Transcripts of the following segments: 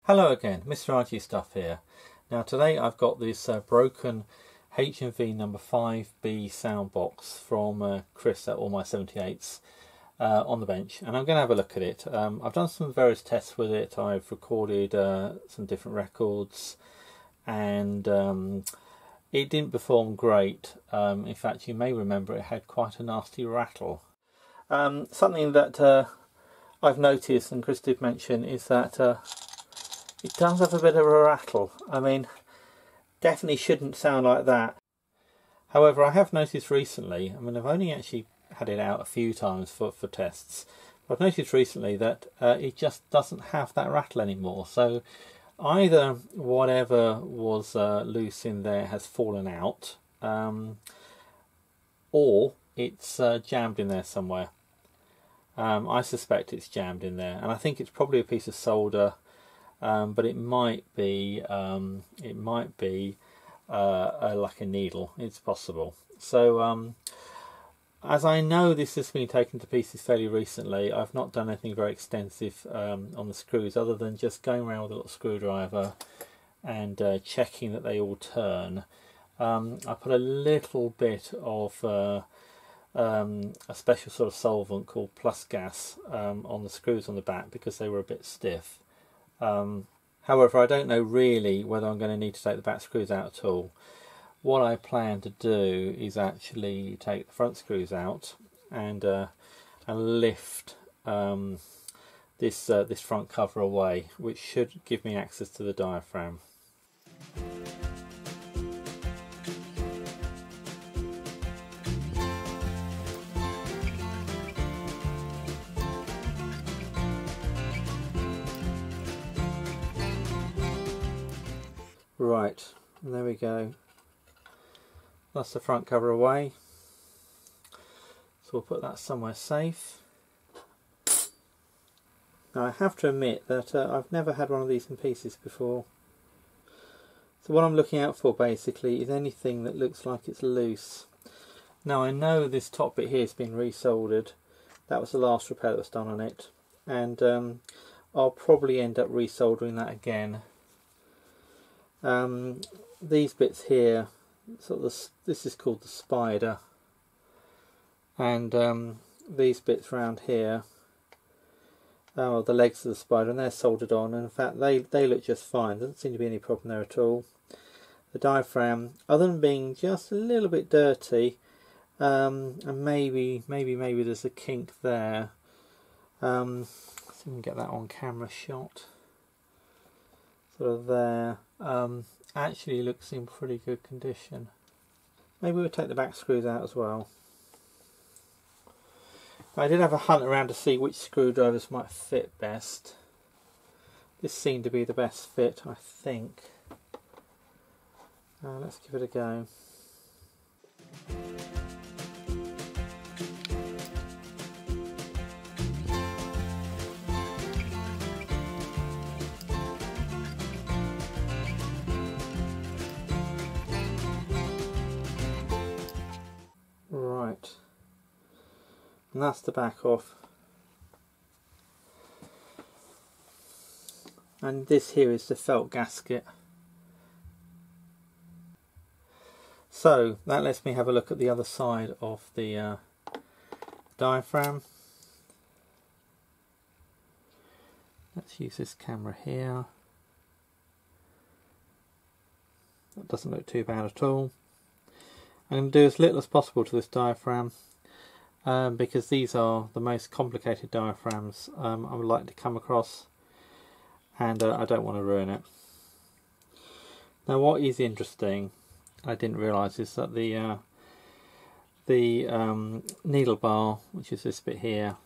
Hello again, Mr. RG Stuff here. Now today I've got this broken HMV number 5B soundbox from Chris at All My 78s on the bench, and I'm going to have a look at it. I've done some various tests with it. I've recorded some different records, and it didn't perform great. In fact, you may remember it had quite a nasty rattle. Something that I've noticed, and Chris did mention, is that it does have a bit of a rattle. I mean, definitely shouldn't sound like that. However, I have noticed recently, I mean, I've only actually had it out a few times for tests, but I've noticed recently that it just doesn't have that rattle anymore. So either whatever was loose in there has fallen out, or it's jammed in there somewhere. I suspect it's jammed in there, and I think it's probably a piece of solder. But it might be like a needle. It's possible. So as I know this has been taken to pieces fairly recently, I've not done anything very extensive on the screws, other than just going around with a little screwdriver and checking that they all turn. I put a little bit of a special sort of solvent called Plus Gas on the screws on the back because they were a bit stiff. However, I don't know really whether I'm going to need to take the back screws out at all. What I plan to do is actually take the front screws out and lift this front cover away, which should give me access to the diaphragm. Right, and there we go. That's the front cover away. So we'll put that somewhere safe. Now I have to admit that I've never had one of these in pieces before. So what I'm looking out for basically is anything that looks like it's loose. Now I know this top bit here has been resoldered. That was the last repair that was done on it. And I'll probably end up resoldering that again. These bits here, sort of this is called the spider, and these bits around here are the legs of the spider, and they're soldered on, and in fact they look just fine. Doesn't seem to be any problem there at all. The diaphragm, other than being just a little bit dirty, and maybe there's a kink there. Let's see if we can get that on camera shot. Sort of there. Actually looks in pretty good condition. Maybe we'll take the back screws out as well. I did have a hunt around to see which screwdrivers might fit best. This seemed to be the best fit, I think. Let's give it a go. Right, and that's the back off, and this here is the felt gasket. So that lets me have a look at the other side of the diaphragm. Let's use this camera here. That doesn't look too bad at all. I'm going to do as little as possible to this diaphragm because these are the most complicated diaphragms I would like to come across, and I don't want to ruin it. Now what is interesting, I didn't realise, is that the needle bar, which is this bit here,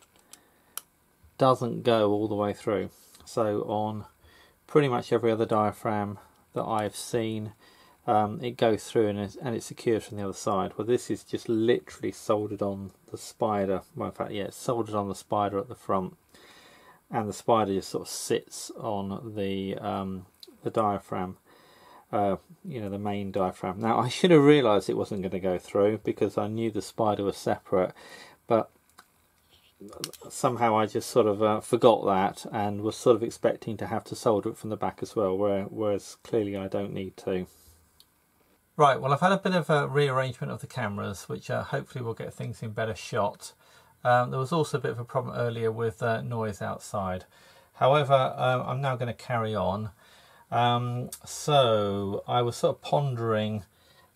doesn't go all the way through. So on pretty much every other diaphragm that I've seen, it goes through and it's secured from the other side. Well, this is just literally soldered on the spider. Well, in fact, yeah, it's soldered on the spider at the front, and the spider just sort of sits on the diaphragm. You know, the main diaphragm. Now, I should have realised it wasn't going to go through because I knew the spider was separate, but somehow I just sort of forgot that and was sort of expecting to have to solder it from the back as well, whereas clearly I don't need to. Right, well, I've had a bit of a rearrangement of the cameras, which hopefully will get things in better shot. There was also a bit of a problem earlier with noise outside. However, I'm now going to carry on. So I was sort of pondering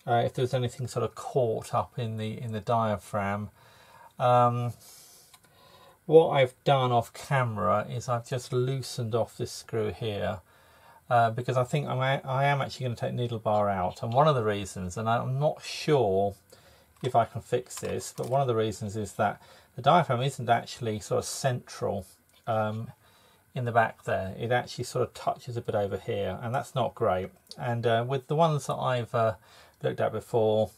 if there was anything sort of caught up in the diaphragm. What I've done off camera is I've just loosened off this screw here because I think I am actually going to take needle bar out, and one of the reasons, and I'm not sure if I can fix this, but one of the reasons is that the diaphragm isn't actually sort of central in the back there. It actually sort of touches a bit over here, and that's not great. And with the ones that I've looked at before,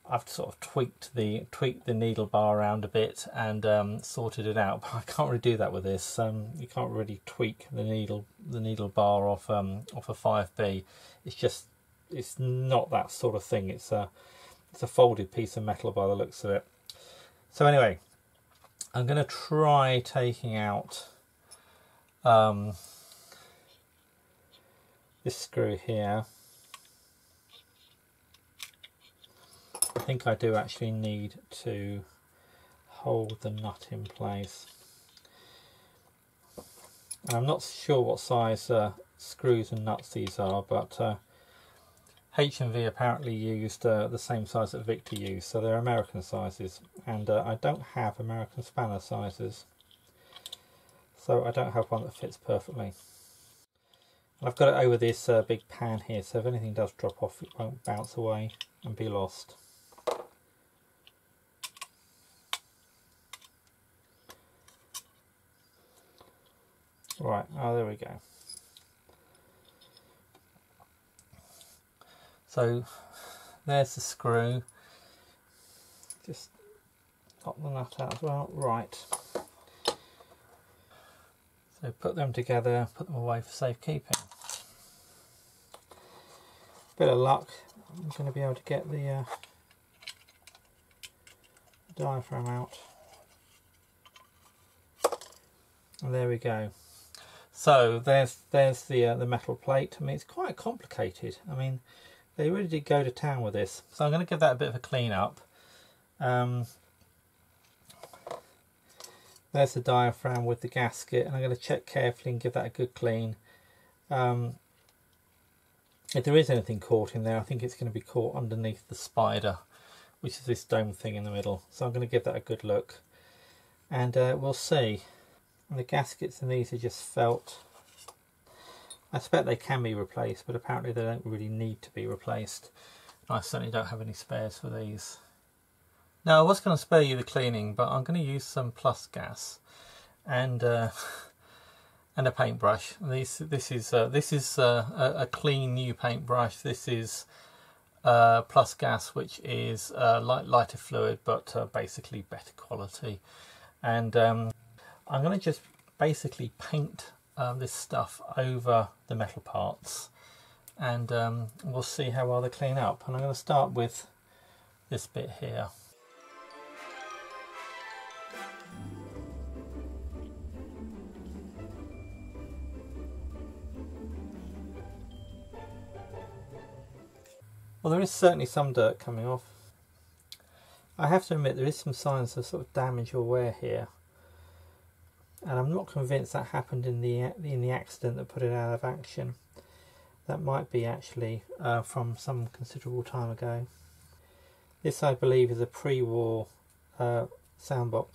I've sort of tweaked the needle bar around a bit and sorted it out, but I can't really do that with this. You can't really tweak the needle bar off a 5B. It's not that sort of thing. It's a folded piece of metal by the looks of it. So anyway, I'm going to try taking out this screw here. I think I do actually need to hold the nut in place. And I'm not sure what size screws and nuts these are, but HMV apparently used the same size that Victor used, so they're American sizes, and I don't have American spanner sizes, so I don't have one that fits perfectly. And I've got it over this big pan here, so if anything does drop off, it won't bounce away and be lost. Right, oh, there we go. So there's the screw. Just pop the nut out as well. Right. So put them together, put them away for safekeeping. Bit of luck, I'm going to be able to get the diaphragm out. And there we go. So there's the metal plate. I mean, it's quite complicated. I mean, they really did go to town with this. So I'm going to give that a bit of a clean up. There's the diaphragm with the gasket, and I'm going to check carefully and give that a good clean. If there is anything caught in there, I think it's going to be caught underneath the spider, which is this dome thing in the middle. So I'm going to give that a good look, and we'll see. And the gaskets in these are just felt. I expect they can be replaced, but apparently they don't really need to be replaced. I certainly don't have any spares for these. Now, I was going to spare you the cleaning, but I'm going to use some plus gas and a paintbrush. This is a clean new paintbrush. This is plus gas, which is lighter fluid, but basically better quality. And I'm going to just basically paint this stuff over the metal parts, and we'll see how well they clean up. And I'm going to start with this bit here. Well, there is certainly some dirt coming off. I have to admit there is some signs of sort of damage or wear here, and I'm not convinced that happened in the accident that put it out of action. That might be actually from some considerable time ago. This, I believe, is a pre-war soundbox.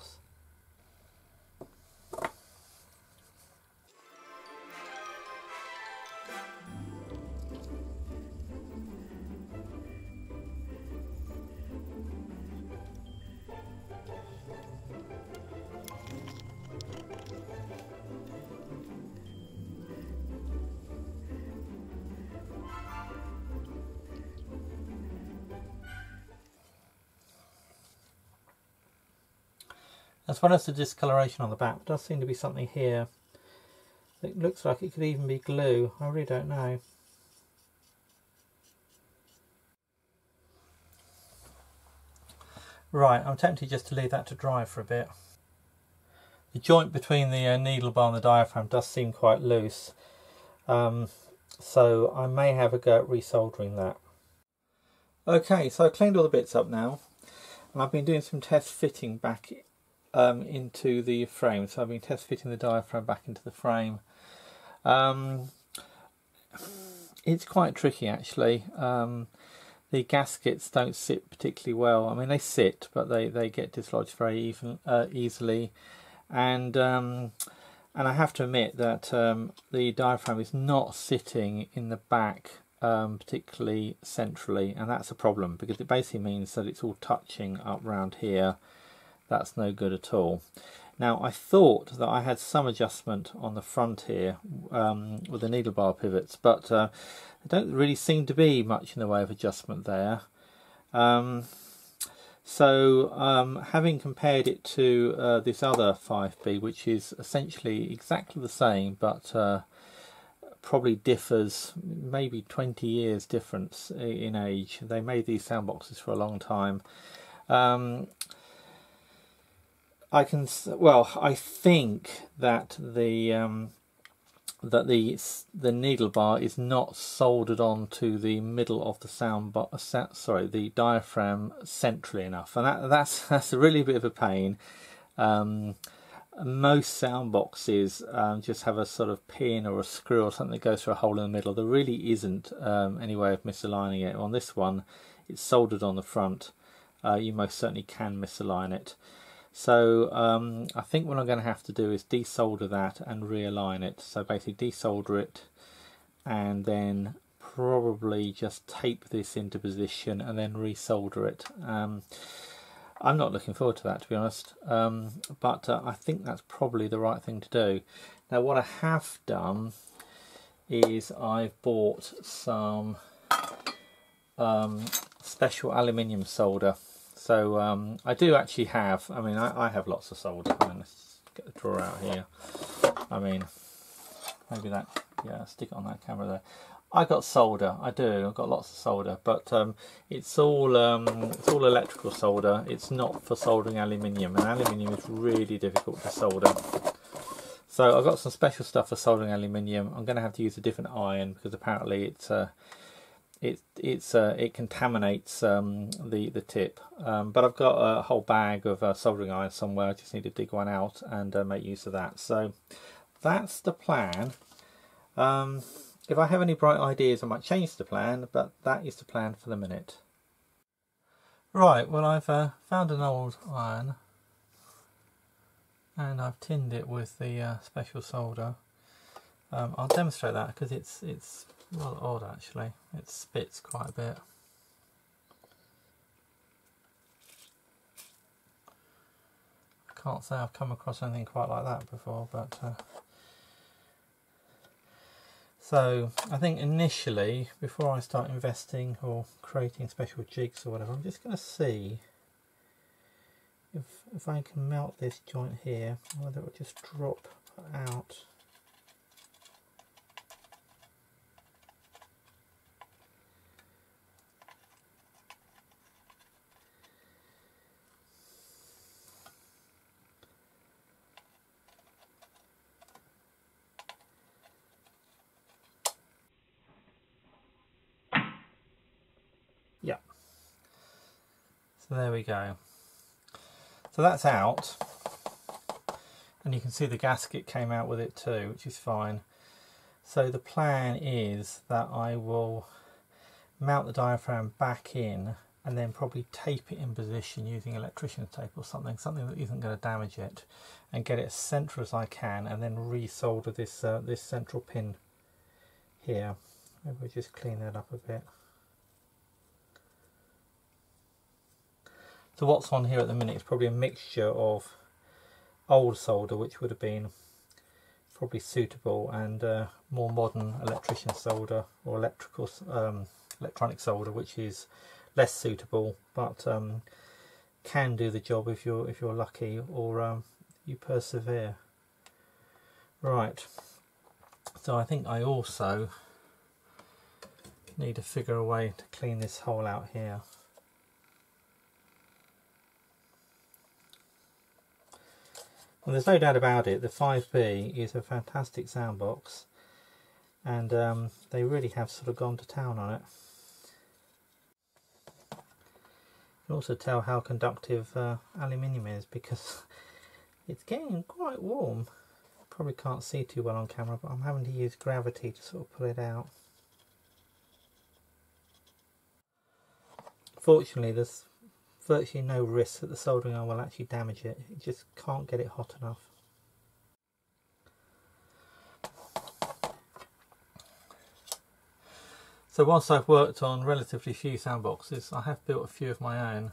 As well as the discoloration on the back, there does seem to be something here. It looks like it could even be glue. I really don't know. Right, I'm tempted just to leave that to dry for a bit. the joint between the needle bar and the diaphragm does seem quite loose, so I may have a go at resoldering that. Okay, so I've cleaned all the bits up now, and I've been doing some test fitting back into the frame. So I've been test fitting the diaphragm back into the frame. It's quite tricky actually. The gaskets don't sit particularly well. I mean, they sit, but they get dislodged very easily, and I have to admit that the diaphragm is not sitting in the back particularly centrally, and that's a problem because it basically means that it's all touching up round here. That's no good at all. Now, I thought that I had some adjustment on the front here with the needle bar pivots, but there don't really seem to be much in the way of adjustment there. Having compared it to this other 5B, which is essentially exactly the same, but probably differs maybe 20 years difference in age. They made these sound boxes for a long time. I think that the needle bar is not soldered onto the middle of the the diaphragm centrally enough, and that's a really bit of a pain. Most sound boxes just have a sort of pin or a screw or something that goes through a hole in the middle. There really isn't any way of misaligning it. On this one, it's soldered on the front. You most certainly can misalign it. So I think what I'm going to have to do is desolder that and realign it. So basically desolder it and then probably just tape this into position and then resolder it. I'm not looking forward to that, to be honest, but I think that's probably the right thing to do. Now what I have done is I've bought some special aluminium solder. So I do actually have, I mean, I have lots of solder. Let's get the drawer out here. I mean, maybe that, yeah, stick it on that camera there. I got solder, I do, I've got lots of solder, but it's all electrical solder. It's not for soldering aluminium, and aluminium is really difficult to solder. So I've got some special stuff for soldering aluminium. I'm going to have to use a different iron because apparently it contaminates the tip, but I've got a whole bag of soldering iron somewhere. I just need to dig one out and make use of that. So that's the plan. If I have any bright ideas, I might change the plan, but that is the plan for the minute. Right, well, I've found an old iron and I've tinned it with the special solder. I'll demonstrate that because it's rather odd actually. It spits quite a bit. I can't say I've come across anything quite like that before, but so I think initially, before I start investing or creating special jigs or whatever, I'm just going to see if I can melt this joint here, whether it will just drop out. Yeah, so there we go. So that's out, and you can see the gasket came out with it too, which is fine. So the plan is that I will mount the diaphragm back in and then probably tape it in position using electrician's tape or something that isn't going to damage it, and get it as central as I can, and then resolder this this central pin here. Maybe we'll just clean that up a bit. So what's on here at the minute is probably a mixture of old solder, which would have been probably suitable, and more modern electrician solder or electronic solder, which is less suitable, but can do the job if you're lucky or you persevere. Right. So I think I also need to figure a way to clean this hole out here. And there's no doubt about it, the 5B is a fantastic sound box, and they really have sort of gone to town on it. You can also tell how conductive aluminium is, because it's getting quite warm. Probably can't see too well on camera, but I'm having to use gravity to sort of pull it out. Fortunately, there's virtually no risk that the soldering iron will actually damage it. It just can't get it hot enough. So whilst I've worked on relatively few sound boxes, I have built a few of my own.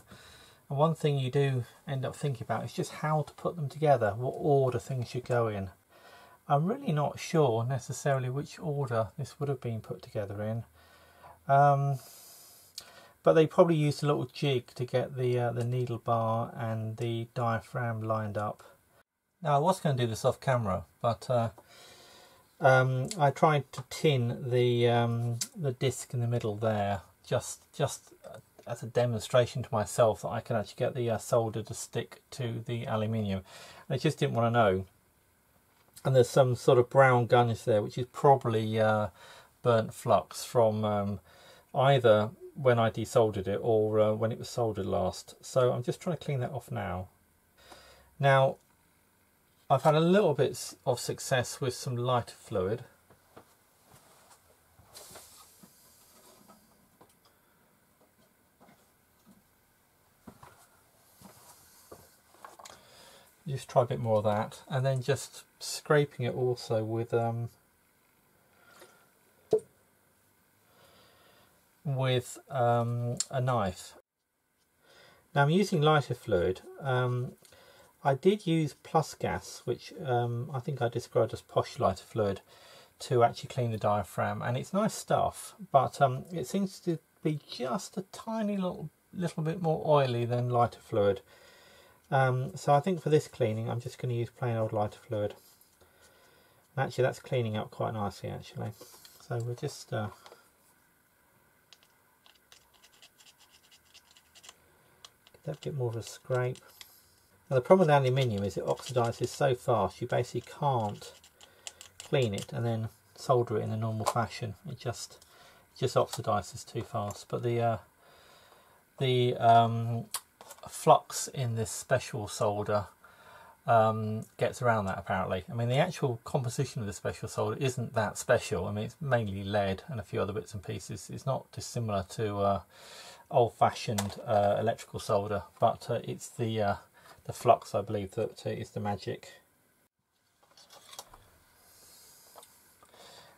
And one thing you do end up thinking about is just how to put them together, what order things should go in. I'm really not sure necessarily which order this would have been put together in. But they probably used a little jig to get the needle bar and the diaphragm lined up. Now I was going to do this off camera, but I tried to tin the disc in the middle there, just as a demonstration to myself that I can actually get the solder to stick to the aluminium. I just didn't want to know. And there's some sort of brown gunge there, which is probably burnt flux from either when I desoldered it or when it was soldered last. So I'm just trying to clean that off now. Now, I've had a little bit of success with some lighter fluid. Just try a bit more of that, and then just scraping it also with a knife. Now I'm using lighter fluid. I did use plus gas, which I think I described as posh lighter fluid, to actually clean the diaphragm, and it's nice stuff, but it seems to be just a tiny little bit more oily than lighter fluid. So I think for this cleaning I'm just going to use plain old lighter fluid. And actually that's cleaning up quite nicely actually. So we'll just get that bit more of a scrape. Now the problem with aluminium is it oxidizes so fast you basically can't clean it and then solder it in the normal fashion. It just oxidizes too fast. But the flux in this special solder gets around that apparently. I mean, the actual composition of the special solder isn't that special. I mean, it's mainly lead and a few other bits and pieces. It's not dissimilar to old-fashioned electrical solder, but it's the flux, I believe, that is the magic.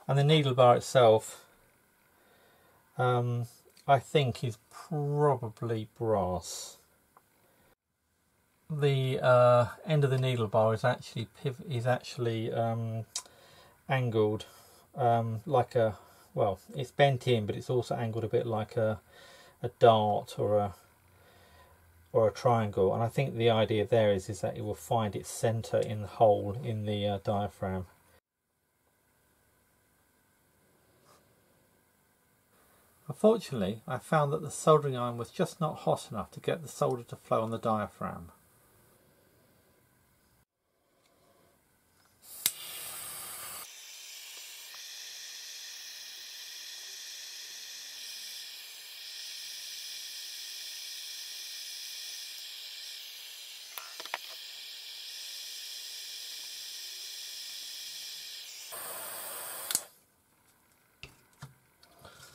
And the needle bar itself, I think, is probably brass. The end of the needle bar is actually angled like a, well, it's bent in, but it's also angled a bit like a dart or a triangle. And I think the idea there is that it will find its center in the hole in the diaphragm. Unfortunately, I found that the soldering iron was just not hot enough to get the solder to flow on the diaphragm.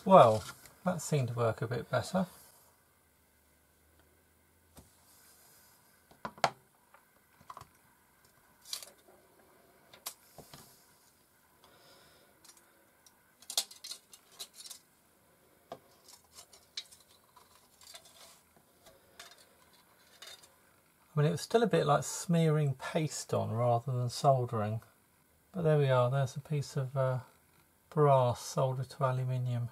Well, that seemed to work a bit better. I mean, it was still a bit like smearing paste on rather than soldering. But there we are, there's a piece of brass soldered to aluminium.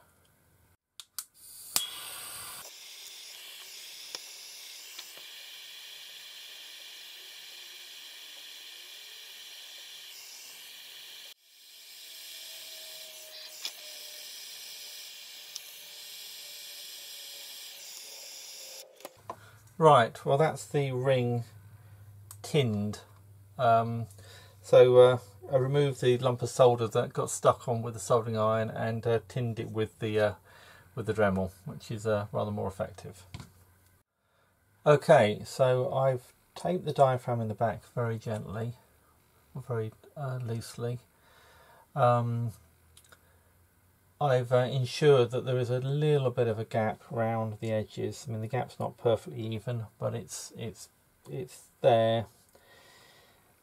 Right, well that's the ring tinned I removed the lump of solder that got stuck on with the soldering iron and tinned it with the Dremel, which is rather more effective. Okay, so I've taped the diaphragm in the back very gently, very loosely. I've ensured that there is a little bit of a gap around the edges. I mean, the gap's not perfectly even, but it's there.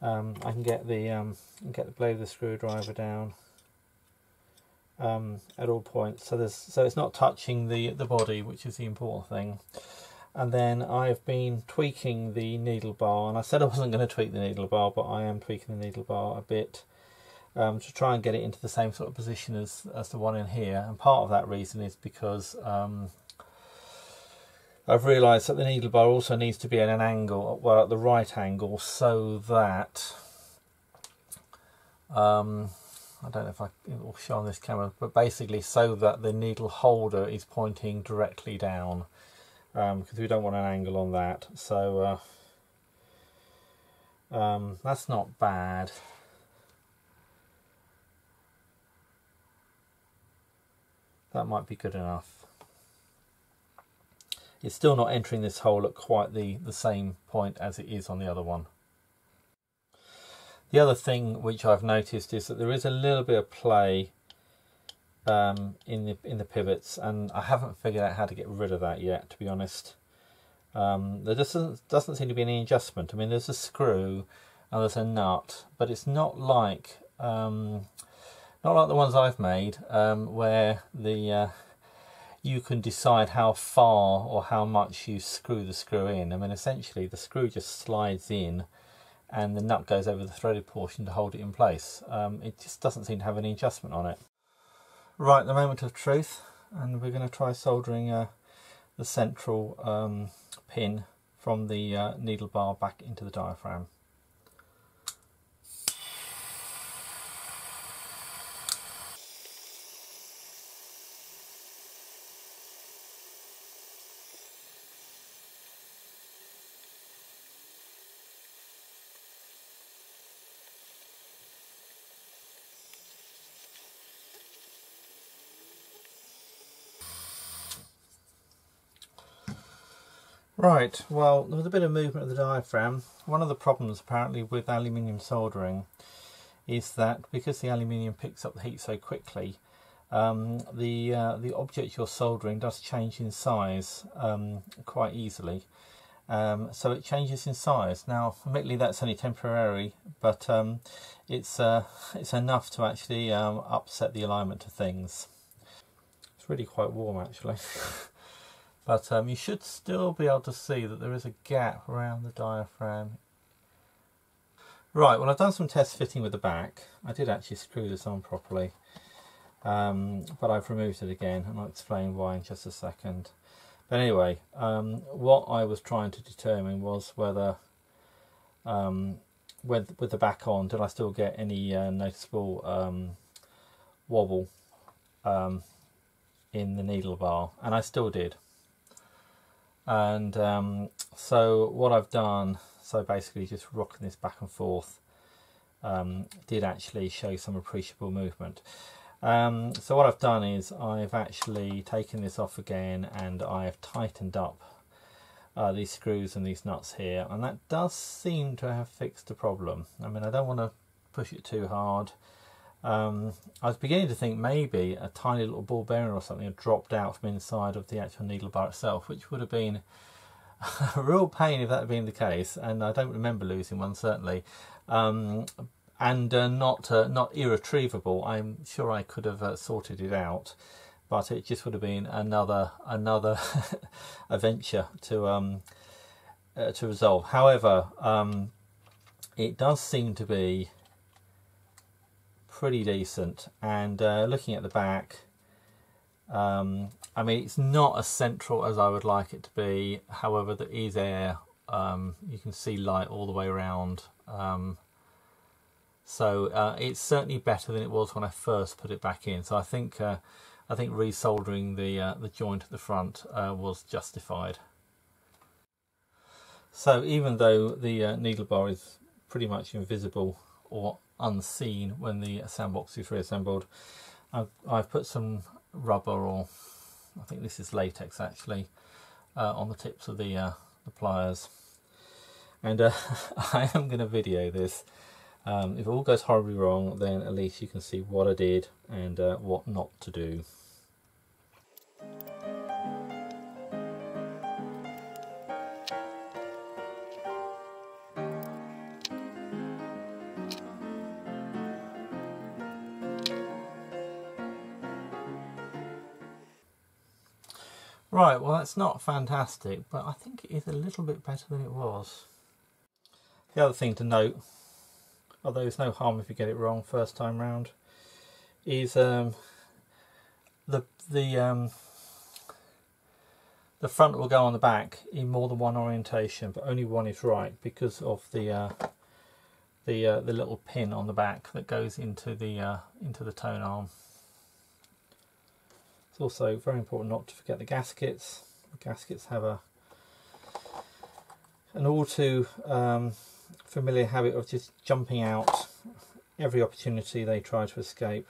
I can get the blade of the screwdriver down at all points, so it's not touching the body, which is the important thing. And then I've been tweaking the needle bar, and I said I wasn't going to tweak the needle bar, but I am tweaking the needle bar a bit to try and get it into the same sort of position as the one in here. And part of that reason is because I've realised that the needle bar also needs to be at an angle, well, at the right angle, so that I don't know if it will show on this camera, but basically so that the needle holder is pointing directly down, because we don't want an angle on that. So that's not bad. That might be good enough. It's still not entering this hole at quite the same point as it is on the other one. The other thing which I've noticed is that there is a little bit of play in the pivots, and I haven't figured out how to get rid of that yet, to be honest. There doesn't seem to be any adjustment. I mean, there's a screw and there's a nut, but it's not like the ones I've made, where you can decide how far or how much you screw the screw in. I mean, essentially the screw just slides in and the nut goes over the threaded portion to hold it in place. It just doesn't seem to have any adjustment on it. Right, the moment of truth, and we're going to try soldering the central pin from the needle bar back into the diaphragm. Right, well, there was a bit of movement of the diaphragm. One of the problems apparently with aluminium soldering is that because the aluminium picks up the heat so quickly, the object you're soldering does change in size quite easily. So it changes in size. Now, admittedly, that's only temporary, but it's enough to actually upset the alignment of things. It's really quite warm, actually. But you should still be able to see that there is a gap around the diaphragm. Right, well, I've done some test fitting with the back. I did actually screw this on properly, but I've removed it again, and I'll explain why in just a second. But anyway, what I was trying to determine was whether, with the back on, did I still get any noticeable wobble in the needle bar, and I still did. And so what I've done, so basically just rocking this back and forth, did actually show some appreciable movement. So what I've done is I've actually taken this off again, and I've tightened up these screws and these nuts here, and that does seem to have fixed the problem. I mean, I don't want to push it too hard. I was beginning to think maybe a tiny little ball bearing or something had dropped out from inside of the actual needle bar itself, which would have been a real pain if that had been the case, and I don't remember losing one, certainly. And not irretrievable. I'm sure I could have sorted it out, but it just would have been another adventure to resolve. However, it does seem to be pretty decent, and looking at the back, I mean, it's not as central as I would like it to be. However, there is air. You can see light all the way around. So it's certainly better than it was when I first put it back in. So I think resoldering the joint at the front was justified. So even though the needle bar is pretty much invisible or unseen when the soundbox is reassembled. I've put some rubber, or I think this is latex actually, on the tips of the pliers, and I am going to video this. If it all goes horribly wrong, then at least you can see what I did and what not to do. Right, well that's not fantastic, but I think it is a little bit better than it was. The other thing to note, although there's no harm if you get it wrong first time round, is the front will go on the back in more than one orientation, but only one is right because of the little pin on the back that goes into the tone arm. It's also very important not to forget the gaskets. The gaskets have an all too familiar habit of just jumping out every opportunity they try to escape.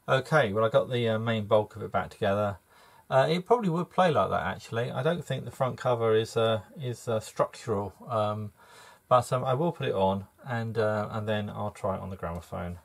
Okay, well I got the main bulk of it back together. It probably would play like that actually. I don't think the front cover is structural, but I will put it on and then I'll try it on the gramophone.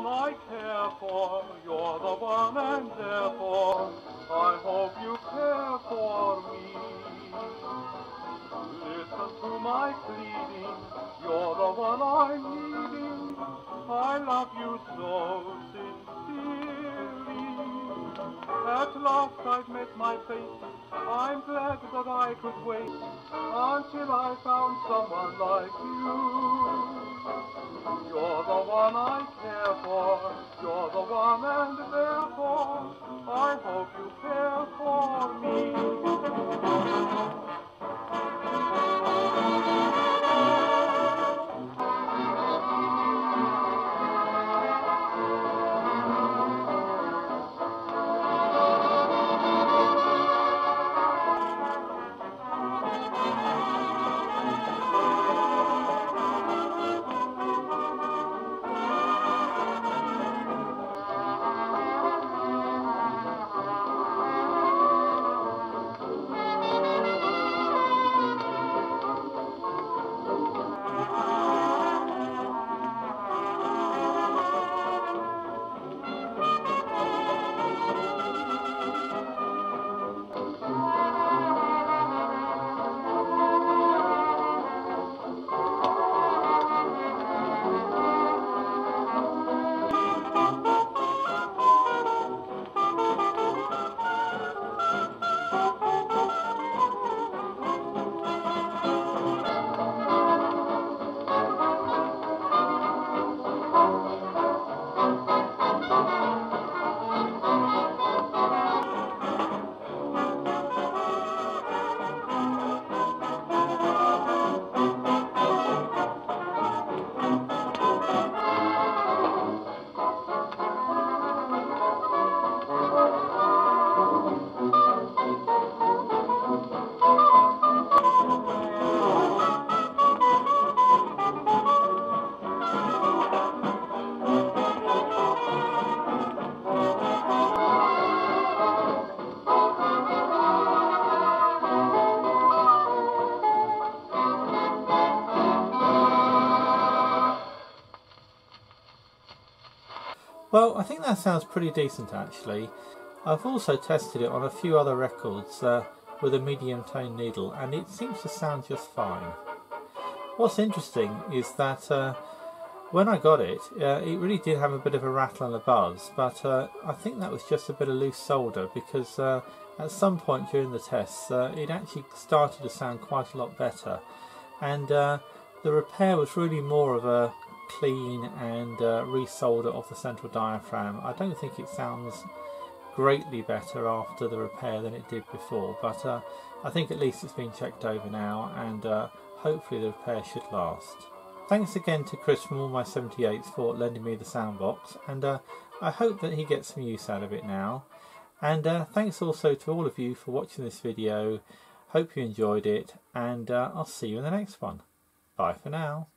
I care for, you're the one, and therefore I hope you care for me. Listen to my pleading, you're the one I'm needing. I love you so sincerely. At last I've met my fate, I'm glad that I could wait until I found someone like you. You're the one I care for, you're the one, and therefore I hope you care for me. Well, I think that sounds pretty decent actually. I've also tested it on a few other records with a medium tone needle, and it seems to sound just fine. What's interesting is that when I got it, it really did have a bit of a rattle and a buzz, but I think that was just a bit of loose solder, because at some point during the tests it actually started to sound quite a lot better, and the repair was really more of a clean and resolder of the central diaphragm. I don't think it sounds greatly better after the repair than it did before, but I think at least it's been checked over now, and hopefully the repair should last. Thanks again to Chris from All My 78s for lending me the soundbox, and I hope that he gets some use out of it now. And thanks also to all of you for watching this video. Hope you enjoyed it, and I'll see you in the next one. Bye for now.